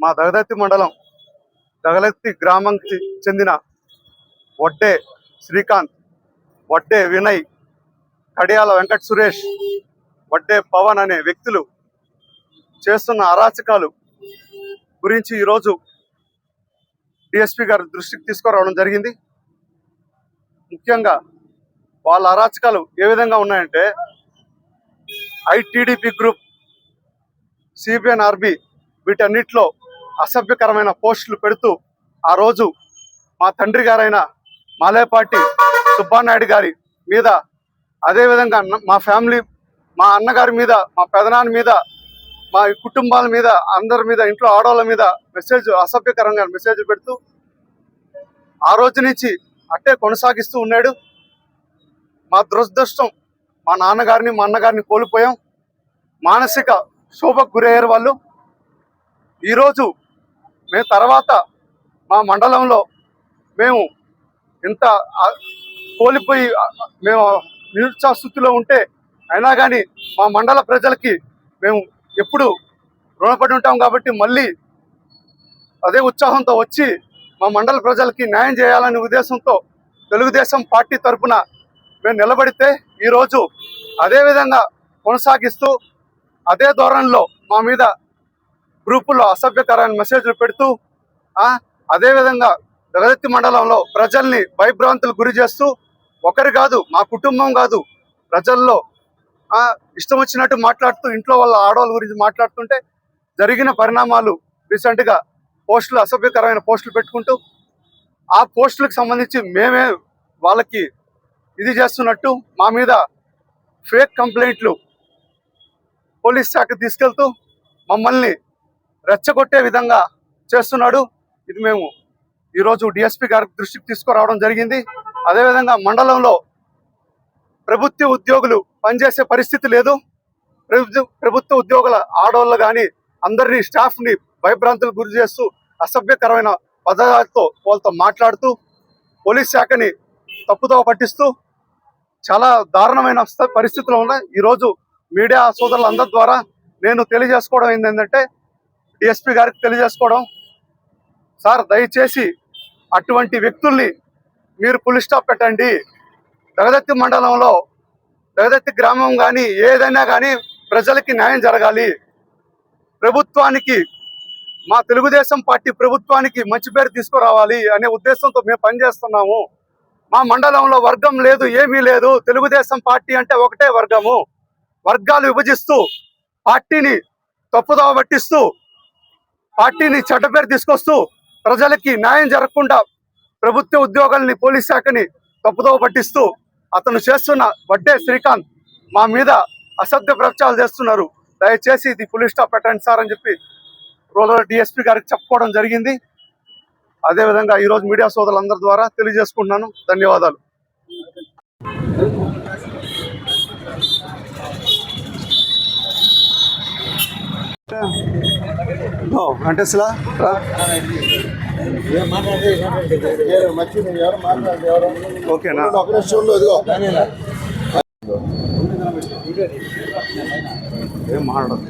మా దగదత్తి మండలం దగదత్తి గ్రామంకి చెందిన వడ్డే శ్రీకాంత్, వడ్డే వినయ్, కడియాల వెంకట సురేష్, వడ్డే పవన్ అనే వ్యక్తులు చేస్తున్న అరాచకాలు గురించి ఈరోజు డిఎస్పీ గారి దృష్టికి తీసుకురావడం జరిగింది. ముఖ్యంగా వాళ్ళ అరాచకాలు ఏ విధంగా ఉన్నాయంటే, ఐటీడీపీ గ్రూప్, సిబిఎన్ఆర్బి వీటన్నిటిలో అసభ్యకరమైన పోస్టులు పెడుతూ ఆ రోజు మా తండ్రి గారైన మాలేపాటి సుబ్బానాయుడు గారి మీద, అదేవిధంగా మా ఫ్యామిలీ, మా అన్నగారి మీద, మా పెదనాన్న మీద, మా కుటుంబాల మీద, అందరి మీద, ఇంట్లో ఆడవాళ్ళ మీద అసభ్యకరంగా మెసేజ్ పెడుతూ ఆ రోజు నుంచి అట్టే కొనసాగిస్తూ ఉన్నాడు. మా దురదృష్టం, మా నాన్నగారిని మా అన్నగారిని కోల్పోయాం. మానసిక శోభకు గురయ్యారు వాళ్ళు. ఈరోజు మేము తర్వాత మా మండలంలో మేము ఇంత కోల్పోయి మేము నిరుత్సాహ స్థితిలో ఉంటే అయినా కానీ మా మండల ప్రజలకి మేము ఎప్పుడు రుణపడి ఉంటాం కాబట్టి మళ్ళీ అదే ఉత్సాహంతో వచ్చి మా మండల ప్రజలకి న్యాయం చేయాలనే ఉద్దేశంతో తెలుగుదేశం పార్టీ తరఫున మేము నిలబడితే ఈరోజు అదేవిధంగా కొనసాగిస్తూ అదే ధోరణిలో మా మీద గ్రూపుల్లో అసభ్యకరమైన మెసేజ్లు పెడుతూ అదేవిధంగా దగదత్తి మండలంలో ప్రజల్ని భయభ్రాంతులు గురి చేస్తూ, ఒకరు కాదు, మా కుటుంబం కాదు, ప్రజల్లో ఇష్టం వచ్చినట్టు మాట్లాడుతూ, ఇంట్లో వాళ్ళ ఆడవాళ్ళ గురించి మాట్లాడుతుంటే జరిగిన పరిణామాలు రీసెంట్గా పోస్టులు, అసభ్యకరమైన పోస్టులు పెట్టుకుంటూ ఆ పోస్టులకు సంబంధించి మేమే వాళ్ళకి ఇది చేస్తున్నట్టు మా మీద ఫేక్ కంప్లైంట్లు పోలీస్ శాఖ తీసుకెళ్తూ మమ్మల్ని రెచ్చగొట్టే విధంగా చేస్తున్నాడు. ఇది మేము ఈరోజు డిఎస్పీ గారి దృష్టికి తీసుకురావడం జరిగింది. అదేవిధంగా మండలంలో ప్రభుత్వ ఉద్యోగులు పనిచేసే పరిస్థితి లేదు. ప్రభుత్వ ఉద్యోగుల ఆడవాళ్ళు కానీ అందరినీ, స్టాఫ్ని భయభ్రాంతులకు గురి చేస్తూ అసభ్యకరమైన పదాలతో వాళ్ళతో మాట్లాడుతూ పోలీస్ శాఖని తప్పుదోవ పట్టిస్తూ చాలా దారుణమైన పరిస్థితుల్లో ఉన్నాయి. ఈరోజు మీడియా సోదరులందరి ద్వారా నేను తెలియజేసుకోవడం ఏంటంటే, డిఎస్పీ గారికి తెలియజేసుకోవడం, సార్ దయచేసి అటువంటి వ్యక్తుల్ని మీరు ఫుల్ స్టాప్ పెట్టండి. దగదత్తి మండలంలో, దగదత్తి గ్రామం కానీ ఏదైనా కానీ ప్రజలకి న్యాయం జరగాలి. ప్రభుత్వానికి, మా తెలుగుదేశం పార్టీ ప్రభుత్వానికి మంచి పేరు తీసుకురావాలి అనే ఉద్దేశంతో మేము పనిచేస్తున్నాము. మా మండలంలో వర్గం లేదు, ఏమీ లేదు. తెలుగుదేశం పార్టీ అంటే ఒకటే వర్గము. వర్గాలు విభజిస్తూ పార్టీని తప్పుదోవ పట్టిస్తూ పార్టీని చెడ్డ పేరు తీసుకొస్తూ ప్రజలకి న్యాయం జరగకుండా ప్రభుత్వ ఉద్యోగుల్ని, పోలీస్ శాఖని తప్పుదోవ పట్టిస్తూ అతను చేస్తున్న వడ్డే శ్రీకాంత్ మా మీద అసభ్య ప్రచారాలు చేస్తున్నారు. దయచేసి ఇది ఫుల్ స్టాప్ పెట్టండి సార్ అని చెప్పి రూరల్ డిఎస్పీ గారికి చెప్పుకోవడం జరిగింది. అదేవిధంగా ఈరోజు మీడియా సోదరులందరి ద్వారా తెలియజేసుకుంటున్నాను. ధన్యవాదాలు. వెంకటేశ్వర ఓకేనా? ఏం మాట్లాడదు.